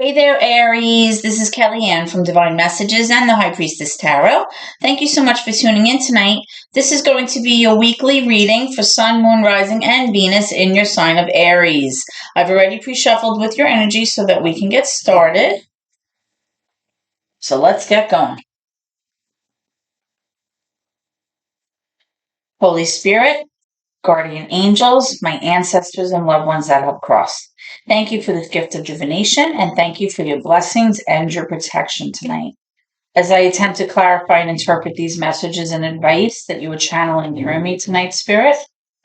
Hey there, Aries. This is Kellyanne from Divine Messages and the High Priestess Tarot. Thank you so much for tuning in tonight. This is going to be your weekly reading for Sun, Moon, Rising, and Venus in your sign of Aries. I've already pre-shuffled with your energy so that we can get started. So let's get going. Holy Spirit, guardian angels, my ancestors and loved ones that have crossed. Thank you for this gift of divination, and thank you for your blessings and your protection tonight. As I attempt to clarify and interpret these messages and advice that you are channeling through me tonight, Spirit,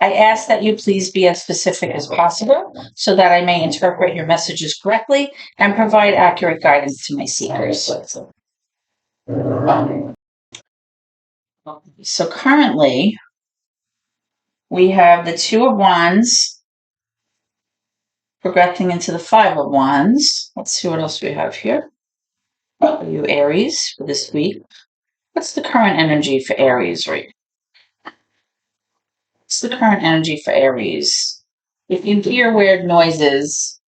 I ask that you please be as specific as possible so that I may interpret your messages correctly and provide accurate guidance to my seekers. So currently, we have the Two of Wands progressing into the Five of Wands. Let's see what else we have here. For you, Aries, for this week. What's the current energy for Aries right now? What's the current energy for Aries? If you hear weird noises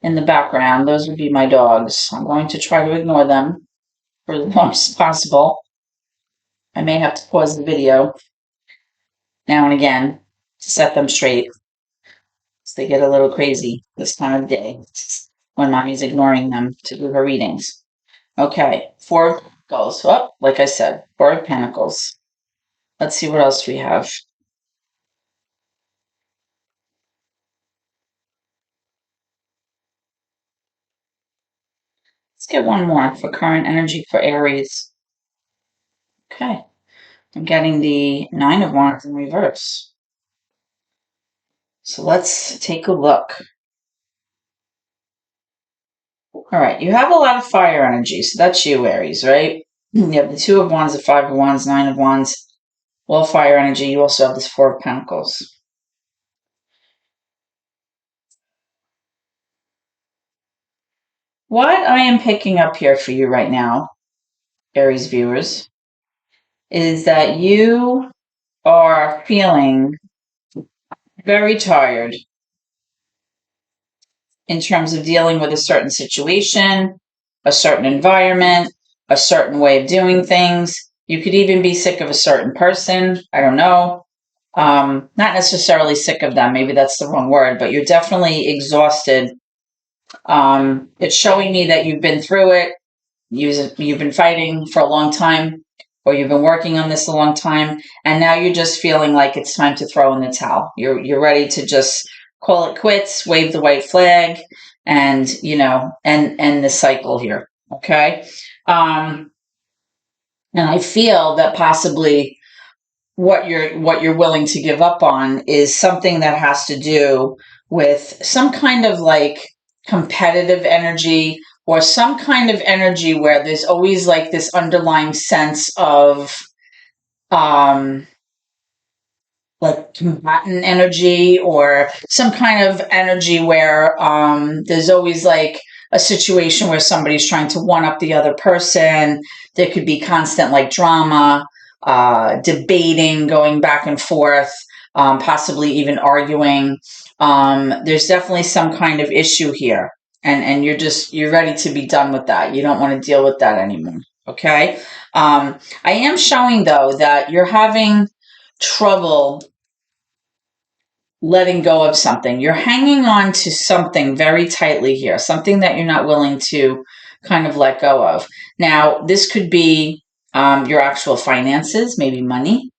in the background, those would be my dogs. I'm going to try to ignore them for as long as possible. I may have to pause the video now and again to set them straight. So they get a little crazy this time of day when mommy's ignoring them to do her readings. Okay, Four of Pentacles. Oh, like I said, Four of Pentacles. Let's see what else we have. Let's get one more for current energy for Aries. Okay, I'm getting the Nine of Wands in reverse. So let's take a look. All right, you have a lot of fire energy, so that's you, Aries, right? You have the Two of Wands, the Five of Wands, Nine of Wands, all fire energy. You also have this Four of Pentacles. What I am picking up here for you right now, Aries viewers, is that you are feeling very tired in terms of dealing with a certain situation, a certain environment, a certain way of doing things. You could even be sick of a certain person. I don't know. Not necessarily sick of them. Maybe that's the wrong word, but you're definitely exhausted. It's showing me that you've been through it. You've been fighting for a long time, or you've been working on this a long time, and now you're just feeling like it's time to throw in the towel. You're ready to just call it quits, wave the white flag, and end the cycle here. Okay, and I feel that possibly what you're willing to give up on is something that has to do with some kind of like competitive energy, or some kind of energy where there's always like this underlying sense of like combatant energy, or some kind of energy where there's always like a situation where somebody's trying to one up the other person. There could be constant like drama, debating, going back and forth, possibly even arguing. There's definitely some kind of issue here, and you're ready to be done with that. You don't want to deal with that anymore. Okay. I am showing though that you're having trouble letting go of something. You're hanging on to something very tightly here, something that you're not willing to kind of let go of. Now, this could be your actual finances, maybe money.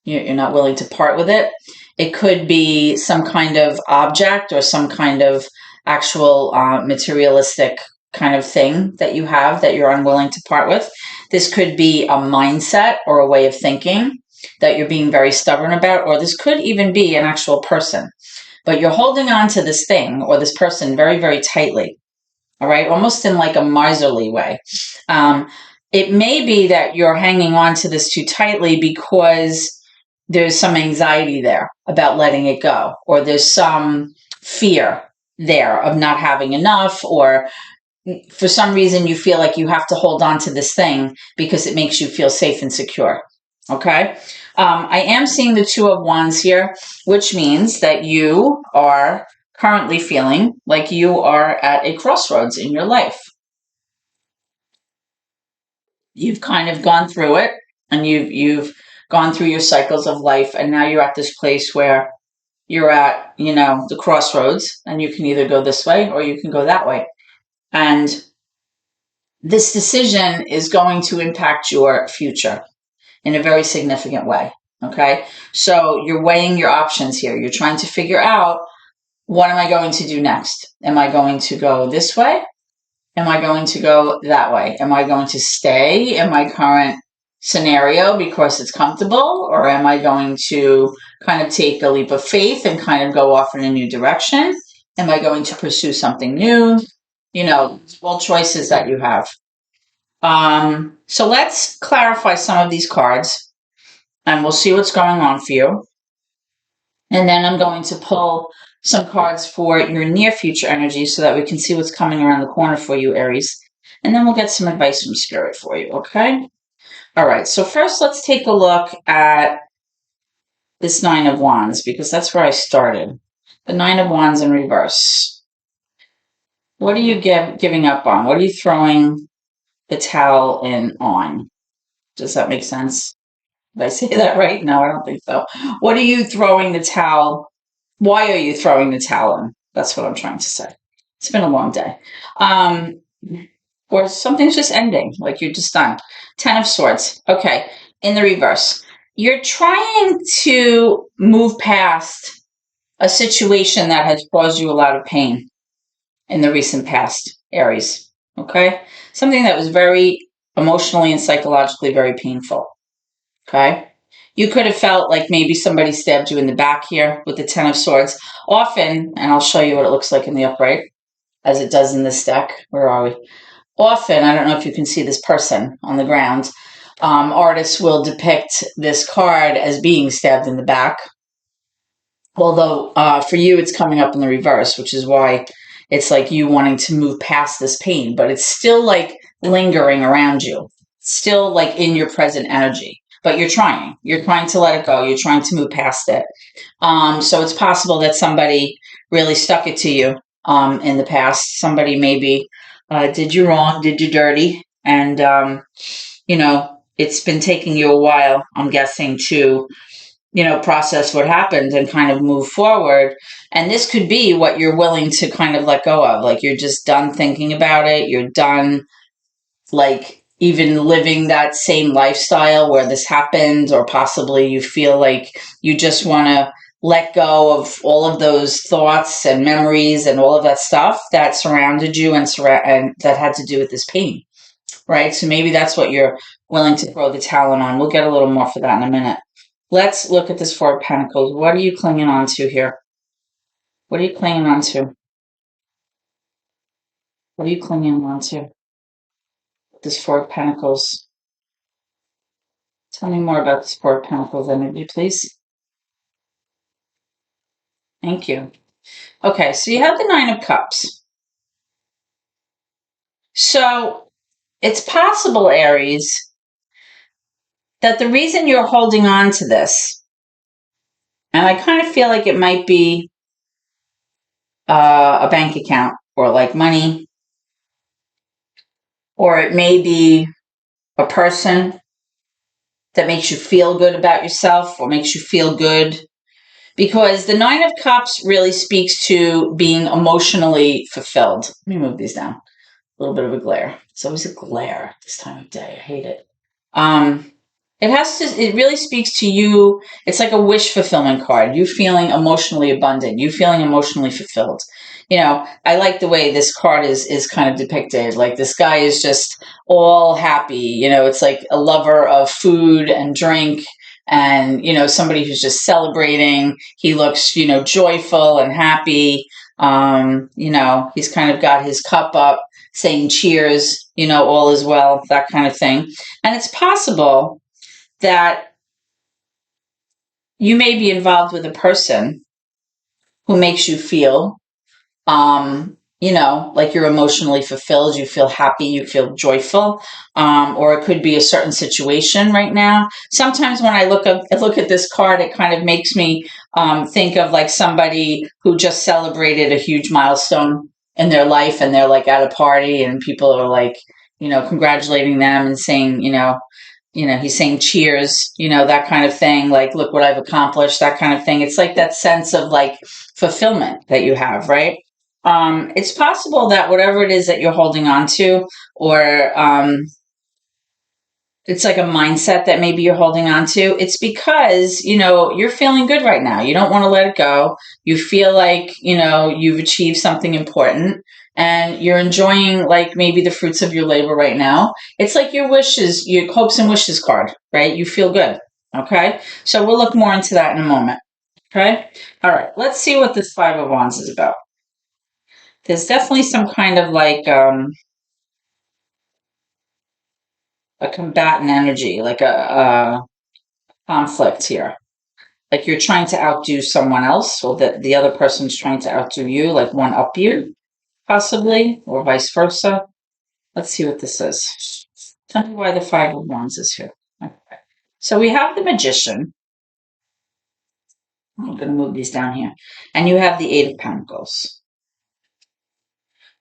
You're not willing to part with it. It could be some kind of object or some kind of actual materialistic kind of thing that you have that you're unwilling to part with. This could be a mindset or a way of thinking that you're being very stubborn about, or this could even be an actual person. But you're holding on to this thing or this person very, very tightly, all right, almost in like a miserly way. It may be that you're hanging on to this too tightly because there's some anxiety there about letting it go, or there's some fear there of not having enough, or for some reason you feel like you have to hold on to this thing because it makes you feel safe and secure. Okay. I am seeing the Two of Wands here, which means that you are currently feeling like you are at a crossroads in your life. You've kind of gone through it, and you've gone through your cycles of life, and now you're at this place where you're at, the crossroads, and you can either go this way or you can go that way. And this decision is going to impact your future in a very significant way. Okay. So you're weighing your options here. You're trying to figure out, what am I going to do next? Am I going to go this way? Am I going to go that way? Am I going to stay in my current scenario because it's comfortable? Or am I going to kind of take a leap of faith and kind of go off in a new direction? Am I going to pursue something new? All choices that you have. So let's clarify some of these cards, and we'll see what's going on for you. And then I'm going to pull some cards for your near future energy so that we can see what's coming around the corner for you, Aries. And then we'll get some advice from Spirit for you, okay? All right, so first let's take a look at this Nine of Wands, because that's where I started. The Nine of Wands in reverse. What are you giving up on? What are you throwing the towel in on? Does that make sense? Did I say that right? No, I don't think so. What are you throwing the towel? Why are you throwing the towel in? That's what I'm trying to say. It's been a long day. Or something's just ending, like you're just done. Ten of Swords. Okay, in the reverse. You're trying to move past a situation that has caused you a lot of pain in the recent past, Aries. Okay? Something that was very emotionally and psychologically very painful. Okay? You could have felt like maybe somebody stabbed you in the back here with the Ten of Swords. Often, and I'll show you what it looks like in the upright, as it does in this deck. Where are we? Often, I don't know if you can see this person on the ground, artists will depict this card as being stabbed in the back. Although for you, it's coming up in the reverse, which is why it's like you wanting to move past this pain, but it's still like lingering around you, still like in your present energy. But you're trying to let it go. You're trying to move past it. So it's possible that somebody really stuck it to you in the past. Somebody maybe did you wrong, did you dirty. And, it's been taking you a while, I'm guessing, to process what happened and kind of move forward. And this could be what you're willing to kind of let go of. Like you're just done thinking about it. You're done like even living that same lifestyle where this happened, or possibly you feel like you just want to let go of all of those thoughts and memories and all of that stuff that surrounded you and that had to do with this pain, right? So maybe that's what you're willing to throw the towel on. We'll get a little more for that in a minute. Let's look at this Four of Pentacles. What are you clinging on to here? What are you clinging on to? What are you clinging on to? This Four of Pentacles. Tell me more about this Four of Pentacles energy, please. Thank you. Okay, so you have the Nine of Cups. So it's possible, Aries, that the reason you're holding on to this, and I kind of feel like it might be a bank account or like money, or it may be a person that makes you feel good about yourself or makes you feel good. Because the Nine of Cups really speaks to being emotionally fulfilled. Let me move these down. A little bit of a glare. It's always a glare this time of day. I hate it. It really speaks to you. It's like a wish fulfillment card. You feeling emotionally abundant. You feeling emotionally fulfilled. I like the way this card is kind of depicted. Like this guy is just all happy. It's like a lover of food and drink, and, somebody who's just celebrating. He looks, joyful and happy. He's kind of got his cup up saying cheers, all is well, that kind of thing. And it's possible that you may be involved with a person who makes you feel, like you're emotionally fulfilled, you feel happy, you feel joyful, or it could be a certain situation right now. Sometimes when I look at this card, it kind of makes me Think of like somebody who just celebrated a huge milestone in their life and they're like at a party and people are like, congratulating them and saying, he's saying cheers, that kind of thing. Like, look what I've accomplished, that kind of thing. It's like that sense of like fulfillment that you have, right? It's possible that whatever it is that you're holding on to, or it's like a mindset that maybe you're holding on to. It's because, you're feeling good right now. You don't want to let it go. You feel like, you've achieved something important and you're enjoying like maybe the fruits of your labor right now. It's like your wishes, your hopes and wishes card, right? You feel good. Okay. So we'll look more into that in a moment. Okay. All right. Let's see what this Five of Wands is about. There's definitely some kind of like, a combatant energy, like a conflict here. Like you're trying to outdo someone else, or that the other person's trying to outdo you, like one up you, possibly, or vice versa. Let's see what this is. Tell me why the Five of Wands is here. Okay. So we have the Magician. I'm going to move these down here. And you have the Eight of Pentacles.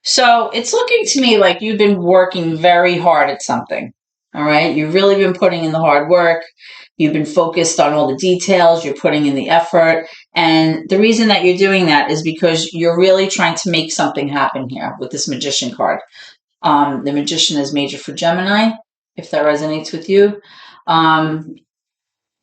So it's looking to me like you've been working very hard at something. All right. You've really been putting in the hard work. You've been focused on all the details. You're putting in the effort. And the reason that you're doing that is because you're really trying to make something happen here with this Magician card. The Magician is major for Gemini, if that resonates with you. The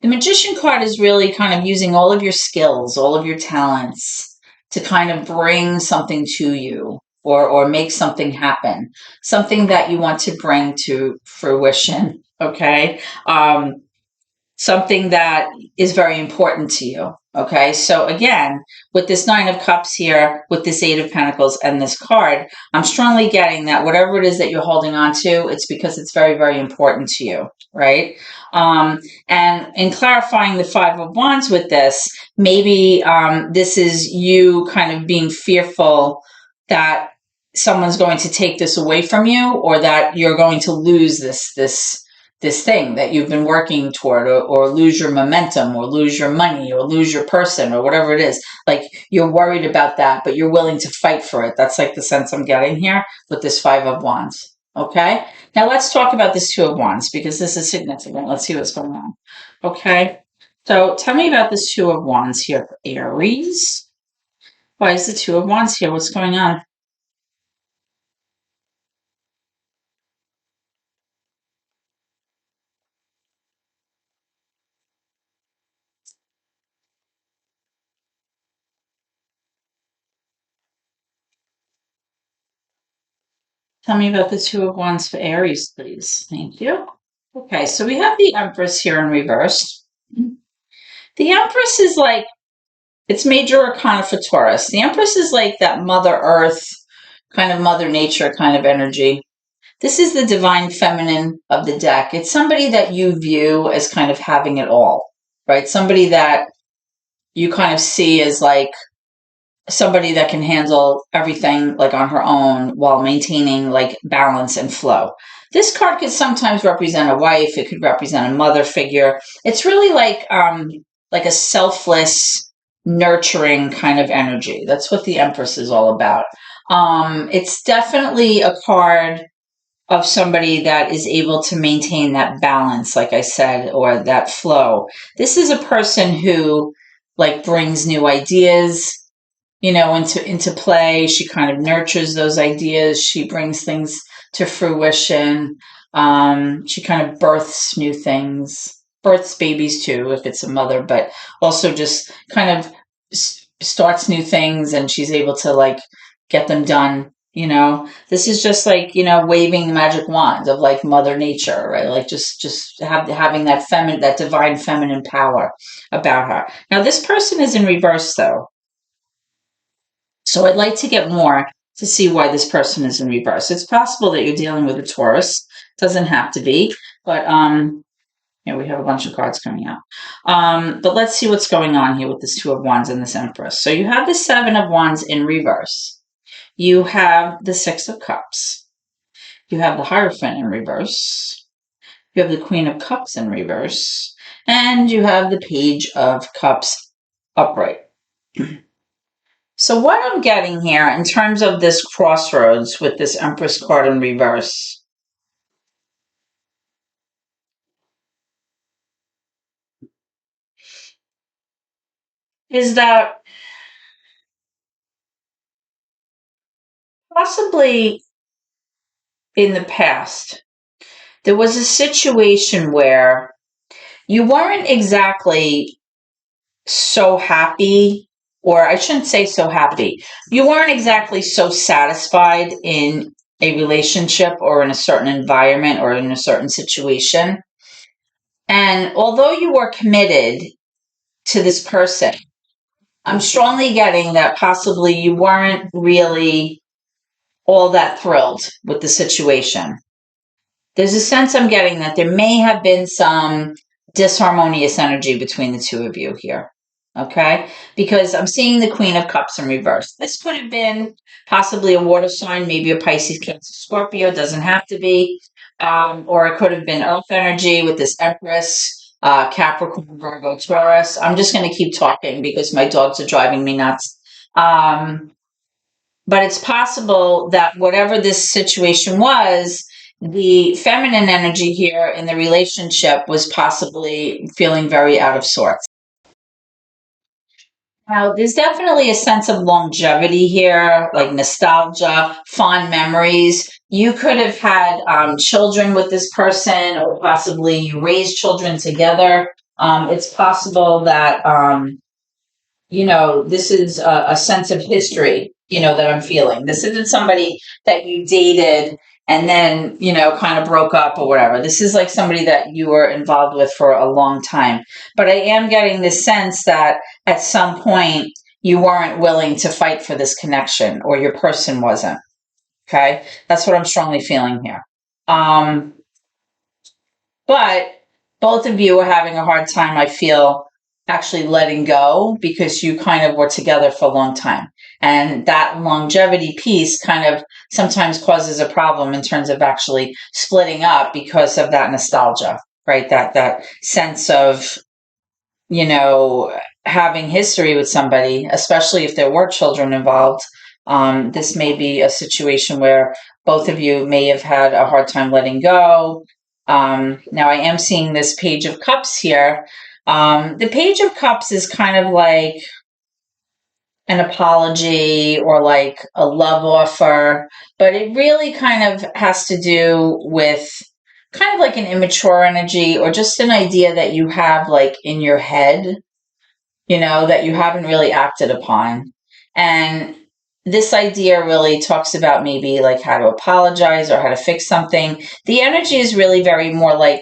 Magician card is really kind of using all of your skills, all of your talents to kind of bring something to you, or make something happen, something that you want to bring to fruition. Okay. Something that is very important to you. Okay. So again, with this Nine of Cups here, with this Eight of Pentacles and this card, I'm strongly getting that whatever it is that you're holding on to, it's because it's very, very important to you. Right. And in clarifying the Five of Wands with this, maybe this is you kind of being fearful that someone's going to take this away from you, or that you're going to lose this thing that you've been working toward, or lose your momentum, or lose your money, or lose your person, or whatever it is. Like you're worried about that, but you're willing to fight for it. That's like the sense I'm getting here with this Five of Wands. Okay. Now let's talk about this Two of Wands, because this is significant. Let's see what's going on. Okay. So tell me about this Two of Wands here for Aries. Why is the Two of Wands here? What's going on? Tell me about the Two of Wands for Aries, please. Thank you. Okay, so we have the Empress here in reverse. The Empress is like, it's major arcana for Taurus. The Empress is like that Mother Earth, kind of Mother Nature kind of energy. This is the divine feminine of the deck. It's somebody that you view as kind of having it all, right? Somebody that you kind of see as like somebody that can handle everything like on her own while maintaining like balance and flow. This card could sometimes represent a wife. It could represent a mother figure. It's really like a selfless, nurturing kind of energy. That's what the Empress is all about. It's definitely a card of somebody that is able to maintain that balance, like I said, or that flow. This is a person who like brings new ideas, into play. She kind of nurtures those ideas. She brings things to fruition. She kind of births new things, births babies too, if it's a mother, but also just kind of starts new things, and she's able to like get them done. This is just like, waving the magic wand of like Mother Nature, right? Like just having that that divine feminine power about her. Now, this person is in reverse though. So I'd like to get more to see why this person is in reverse. It's possible that you're dealing with a Taurus. Doesn't have to be, but we have a bunch of cards coming out. But let's see what's going on here with this Two of Wands and this Empress. So you have the Seven of Wands in reverse. You have the Six of Cups. You have the Hierophant in reverse. You have the Queen of Cups in reverse. And you have the Page of Cups upright. So what I'm getting here in terms of this crossroads with this Empress card in reverse is that possibly in the past, there was a situation where you weren't exactly so happy, or I shouldn't say so happy. You weren't exactly so satisfied in a relationship or in a certain environment or in a certain situation. And although you were committed to this person, I'm strongly getting that possibly you weren't really all that thrilled with the situation. There's a sense I'm getting that there may have been some disharmonious energy between the two of you here. Okay? Because I'm seeing the Queen of Cups in reverse. This could have been possibly a water sign, maybe a Pisces, Cancer, Scorpio, doesn't have to be. Or it could have been Earth energy with this Empress, Capricorn, Virgo, Taurus. I'm just going to keep talking because my dogs are driving me nuts. But it's possible that whatever this situation was, the feminine energy here in the relationship was possibly feeling very out of sorts. Now, there's definitely a sense of longevity here, like nostalgia, fond memories. You could have had children with this person, or possibly you raised children together. It's possible that this is a sense of history, that I'm feeling. This isn't somebody that you dated and then, kind of broke up or whatever. This is like somebody that you were involved with for a long time. But I am getting this sense that at some point you weren't willing to fight for this connection, or your person wasn't. Okay. That's what I'm strongly feeling here. Um, but both of you are having a hard time, I feel, actually letting go because you kind of were together for a long time. And that longevity piece kind of sometimes causes a problem in terms of actually splitting up because of that nostalgia, right? That sense of, you know, having history with somebody, especially if there were children involved. This may be a situation where both of you may have had a hard time letting go. Now, I am seeing this Page of Cups here. The Page of Cups is kind of like an apology or like a love offer, but it really kind of has to do with kind of like an immature energy, or just an idea that you have like in your head, that you haven't really acted upon. And this idea really talks about maybe like how to apologize or how to fix something. The energy is really very more like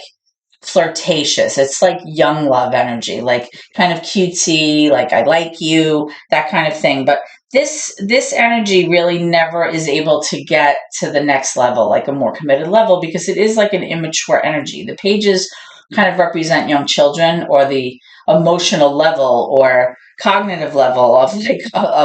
flirtatious. It's like young love energy, like kind of cutesy, like I like you, that kind of thing. But this energy really never is able to get to the next level, like a more committed level, because it is like an immature energy. The pages kind of represent young children, or the emotional level or cognitive level of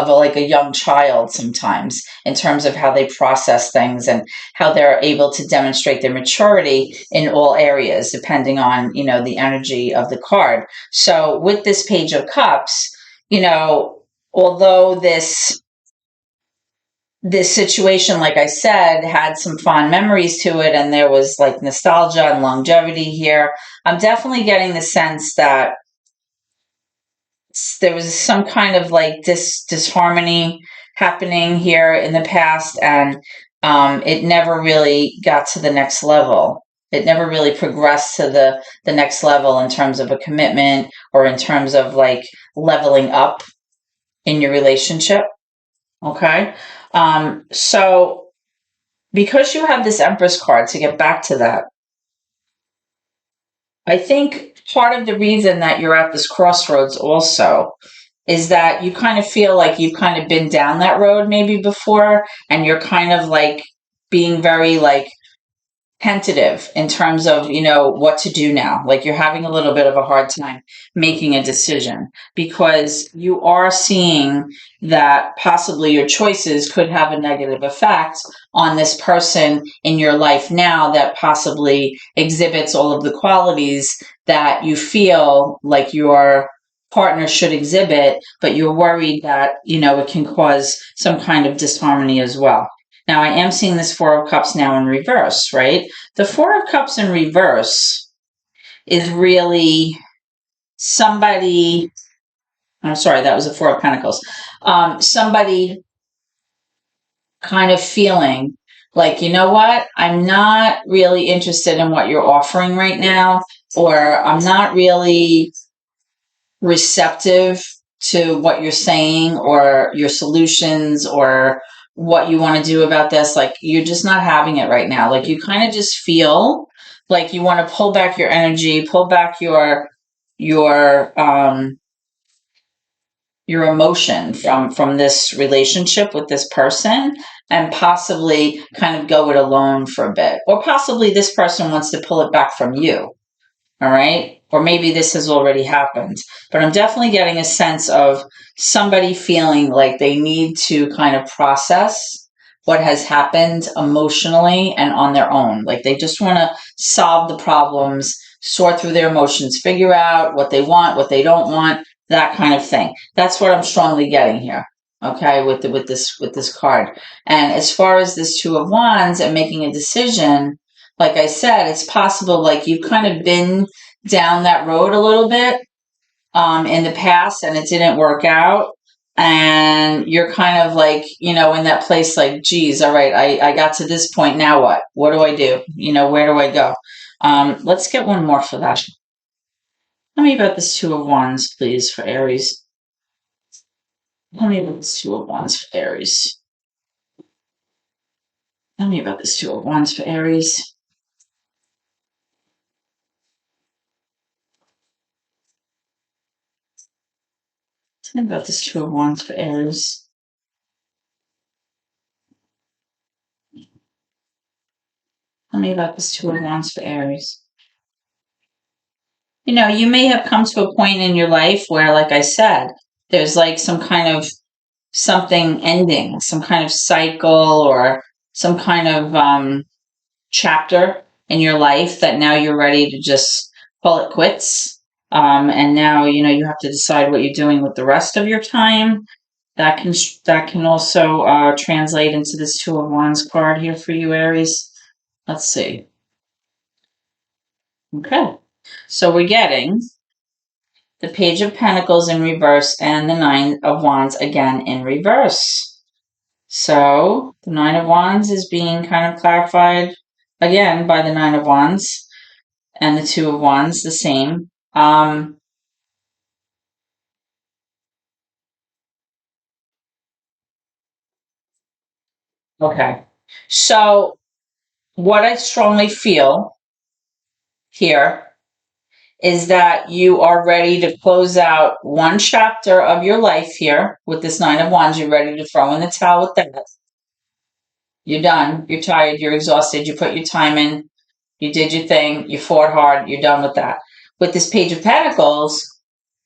like a young child sometimes, in terms of how they process things and how they're able to demonstrate their maturity in all areas, depending on, the energy of the card. So with this Page of Cups, although this situation, like I said, had some fond memories to it, and there was like nostalgia and longevity here, I'm definitely getting the sense that there was some kind of like disharmony happening here in the past, and it never really got to the next level. It never really progressed to the next level in terms of a commitment, or in terms of like leveling up in your relationship. Okay. So because you have this Empress card, to get back to that, I think part of the reason that you're at this crossroads also is that you kind of feel like you've kind of been down that road maybe before, and you're kind of like being very like tentative in terms of, what to do now. Like you're having a little bit of a hard time making a decision, because you are seeing that possibly your choices could have a negative effect on this person in your life now, that possibly exhibits all of the qualities that you feel like you're partner should exhibit, but you're worried that, it can cause some kind of disharmony as well. Now, I am seeing this Four of Cups now in reverse, right? The Four of Cups in reverse is really somebody, I'm sorry, that was the Four of Pentacles. Somebody kind of feeling like, you know what, I'm not really interested in what you're offering right now, or I'm not really receptive to what you're saying or your solutions or what you want to do about this. Like, you're just not having it right now. Like, you kind of just feel like you want to pull back your energy, pull back your your emotion from this relationship with this person, and possibly kind of go it alone for a bit, or possibly this person wants to pull it back from you. All right. Or maybe this has already happened, but I'm definitely getting a sense of somebody feeling like they need to kind of process what has happened emotionally and on their own. Like, they just want to solve the problems, sort through their emotions, figure out what they want, what they don't want, that kind of thing. That's what I'm strongly getting here. Okay, with this card. And as far as this Two of Wands and making a decision, like I said, it's possible like you've kind of been down that road a little bit in the past and it didn't work out. And you're kind of like, in that place like, geez, all right, I got to this point. Now what? What do I do? Where do I go? Let's get one more for that. Tell me about this Two of Wands, please, for Aries. Tell me about this Two of Wands for Aries. Tell me about this Two of Wands for Aries. Tell me about this Two of Wands for Aries. Tell me about this Two of Wands for Aries. You may have come to a point in your life where, like I said, there's like some kind of something ending, some kind of cycle or some kind of chapter in your life that now you're ready to just call it quits. And now, you have to decide what you're doing with the rest of your time. That can also translate into this Two of Wands card here for you, Aries. Let's see. Okay. So we're getting the Page of Pentacles in reverse and the Nine of Wands again in reverse. So the Nine of Wands is being kind of clarified again by the Nine of Wands, and the Two of Wands the same. Okay. So what I strongly feel here is that you are ready to close out one chapter of your life here with this Nine of Wands. You're ready to throw in the towel with that. You're done. You're tired. You're exhausted. You put your time in. You did your thing. You fought hard. You're done with that. With this Page of Pentacles,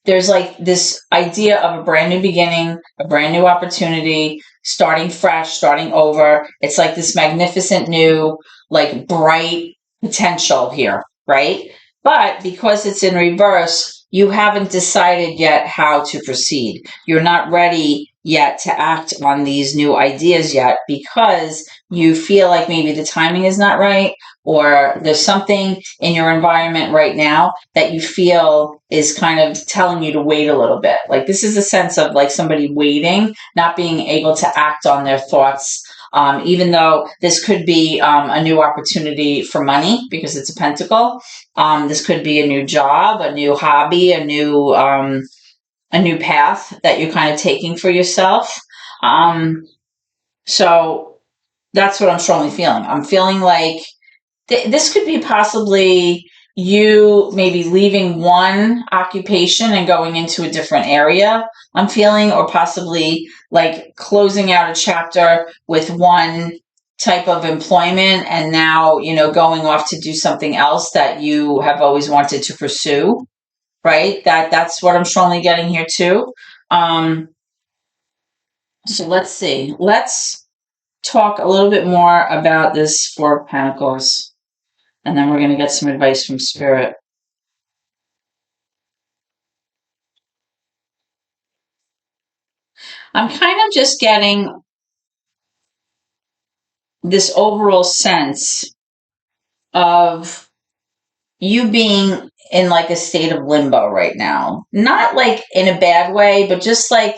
there's like this idea of a brand new beginning, a brand new opportunity, starting fresh, starting over. It's like this magnificent new, like bright potential here, right? But because it's in reverse, you haven't decided yet how to proceed. You're not ready yet to act on these new ideas yet because you feel like maybe the timing is not right, or there's something in your environment right now that you feel is kind of telling you to wait a little bit. Like, this is a sense of like somebody waiting, not being able to act on their thoughts. Even though this could be a new opportunity for money because it's a pentacle. This could be a new job, a new hobby, a new path that you're kind of taking for yourself. So that's what I'm strongly feeling. I'm feeling like this could be possibly you maybe leaving one occupation and going into a different area, I'm feeling, or possibly like closing out a chapter with one type of employment and now, going off to do something else that you have always wanted to pursue, right? That's what I'm strongly getting here too. So let's see. Let's talk a little bit more about this Four of Pentacles, and then we're going to get some advice from Spirit. I'm kind of just getting this overall sense of you being in like a state of limbo right now. Not like in a bad way, but just like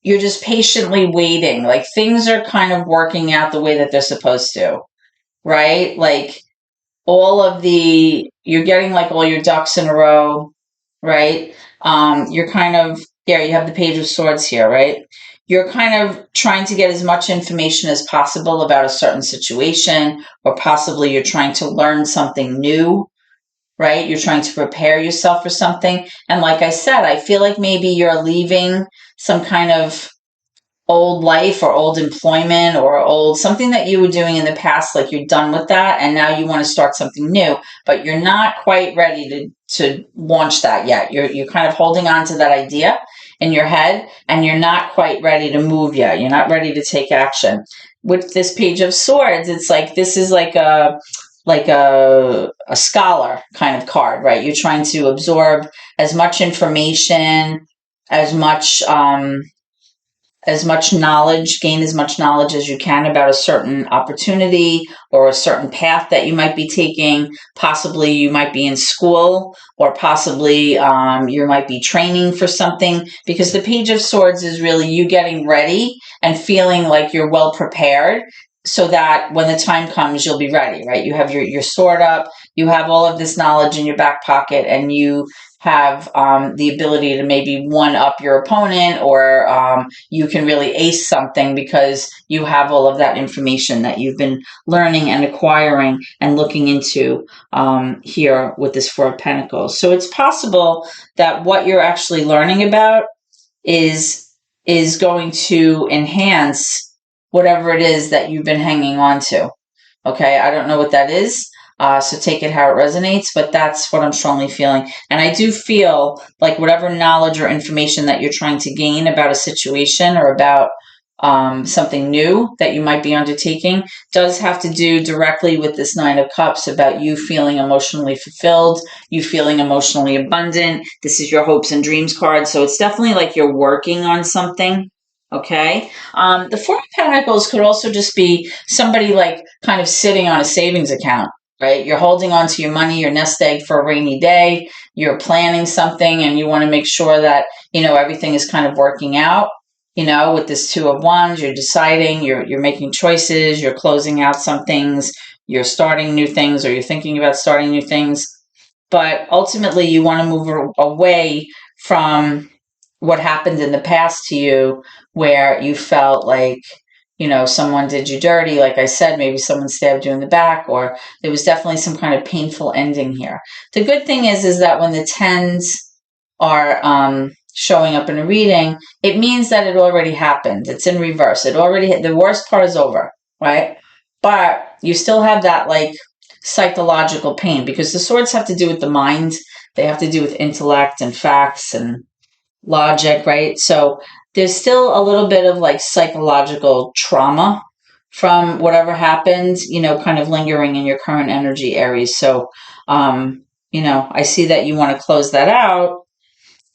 you're just patiently waiting. Like things are kind of working out the way that they're supposed to, right? Like you're getting like all your ducks in a row, right? You're kind of, yeah, you have the Page of Swords here, right? You're kind of trying to get as much information as possible about a certain situation, or possibly you're trying to learn something new, right? You're trying to prepare yourself for something. And like I said, I feel like maybe you're leaving some kind of old life or old employment or old something that you were doing in the past, like you're done with that and now you want to start something new, but you're not quite ready to launch that yet. You're kind of holding on to that idea in your head and you're not quite ready to move yet. You're not ready to take action. With this Page of Swords, it's like this is like a scholar kind of card, right? You're trying to absorb as much information, as much knowledge, gain as much knowledge as you can about a certain opportunity or a certain path that you might be taking. Possibly you might be in school, or possibly you might be training for something, because the Page of Swords is really you getting ready and feeling like you're well prepared so that when the time comes, you'll be ready, right? You have your sword up, you have all of this knowledge in your back pocket, and you have the ability to maybe one up your opponent, or you can really ace something because you have all of that information that you've been learning and acquiring and looking into here with this Four of Pentacles. So it's possible that what you're actually learning about is going to enhance whatever it is that you've been hanging on to. Okay, I don't know what that is. So take it how it resonates, but that's what I'm strongly feeling. And I do feel like whatever knowledge or information that you're trying to gain about a situation or about something new that you might be undertaking does have to do directly with this Nine of Cups, about you feeling emotionally fulfilled, you feeling emotionally abundant. This is your hopes and dreams card. So it's definitely like you're working on something. Okay. The Four of Pentacles could also just be somebody like kind of sitting on a savings account, right? You're holding on to your money, your nest egg for a rainy day. You're planning something and you want to make sure that, everything is kind of working out. With this Two of Wands, you're deciding, you're making choices, you're closing out some things, you're starting new things, or you're thinking about starting new things. But ultimately, you want to move away from what happened in the past to you, where you felt like, someone did you dirty. Like I said, maybe someone stabbed you in the back, or there was definitely some kind of painful ending here. The good thing is that when the tens are showing up in a reading, it means that it already happened. It's in reverse. The worst part is over, right? But you still have that like psychological pain, because the swords have to do with the mind. They have to do with intellect and facts and logic, right? So there's still a little bit of like psychological trauma from whatever happened, kind of lingering in your current energy, Aries. So, I see that you want to close that out,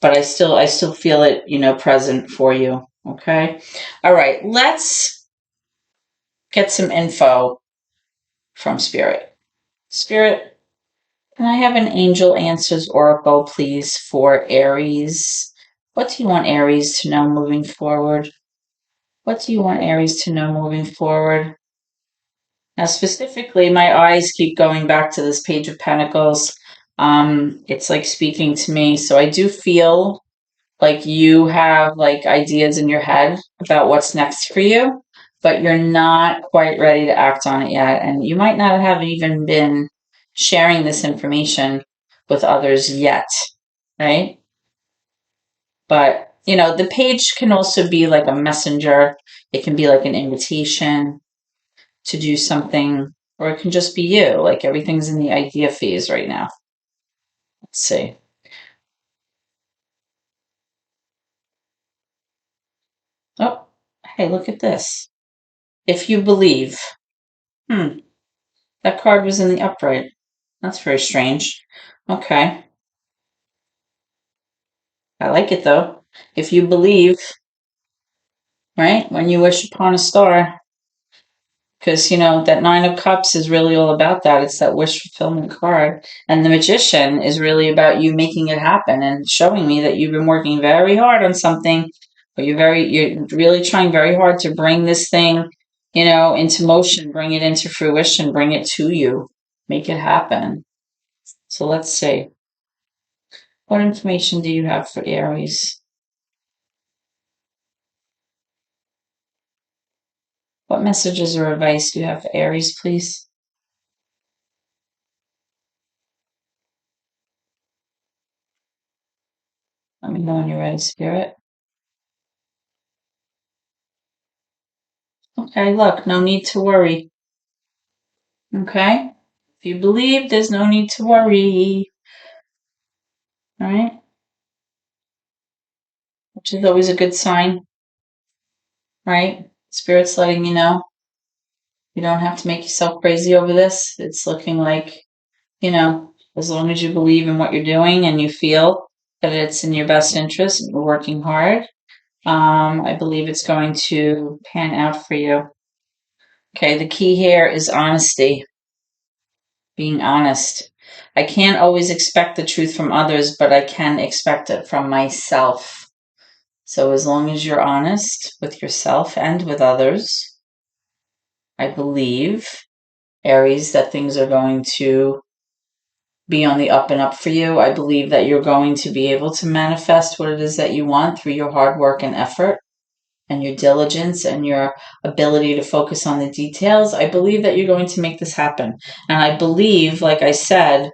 but I still feel it, present for you. Okay. All right. Let's get some info from Spirit. Spirit, can I have an Angel Answers Oracle, please, for Aries? What do you want Aries to know moving forward? What do you want Aries to know moving forward? Now, specifically, my eyes keep going back to this Page of Pentacles. It's like speaking to me. So I do feel like you have like ideas in your head about what's next for you, but you're not quite ready to act on it yet. And you might not have even been sharing this information with others yet, right? But, the page can also be like a messenger. It can be like an invitation to do something, or it can just be you. Like everything's in the idea phase right now. Let's see. Oh, hey, look at this. If you believe. That card was in the upright. That's very strange. Okay. I like it though. If you believe, right? When you wish upon a star. Because, that Nine of Cups is really all about that. It's that wish fulfillment card. And the Magician is really about you making it happen and showing me that you've been working very hard on something, but you're really trying very hard to bring this thing, into motion, bring it into fruition, bring it to you, make it happen. So let's see. What information do you have for Aries? What messages or advice do you have for Aries, please? Let me know when you're ready, Spirit. Okay, look, no need to worry. Okay? If you believe, there's no need to worry. All right? Which is always a good sign, right? Spirit's letting you know. You don't have to make yourself crazy over this. It's looking like, as long as you believe in what you're doing and you feel that it's in your best interest and you're working hard, I believe it's going to pan out for you. Okay, the key here is honesty. Being honest. I can't always expect the truth from others, but I can expect it from myself. So as long as you're honest with yourself and with others, I believe, Aries, that things are going to be on the up and up for you. I believe that you're going to be able to manifest what it is that you want through your hard work and effort and your diligence and your ability to focus on the details. I believe that you're going to make this happen. And I believe, like I said,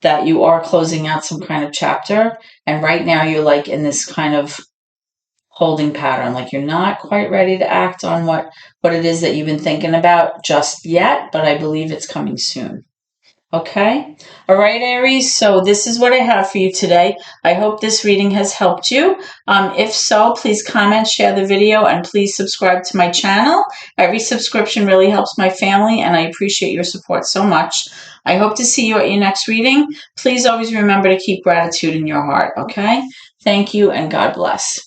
that you are closing out some kind of chapter. And right now you're like in this kind of holding pattern, like you're not quite ready to act on what it is that you've been thinking about just yet, but I believe it's coming soon. Okay. All right, Aries. So this is what I have for you today. I hope this reading has helped you. If so, please comment, share the video, and please subscribe to my channel. Every subscription really helps my family, and I appreciate your support so much. I hope to see you at your next reading. Please always remember to keep gratitude in your heart, okay? Thank you, and God bless.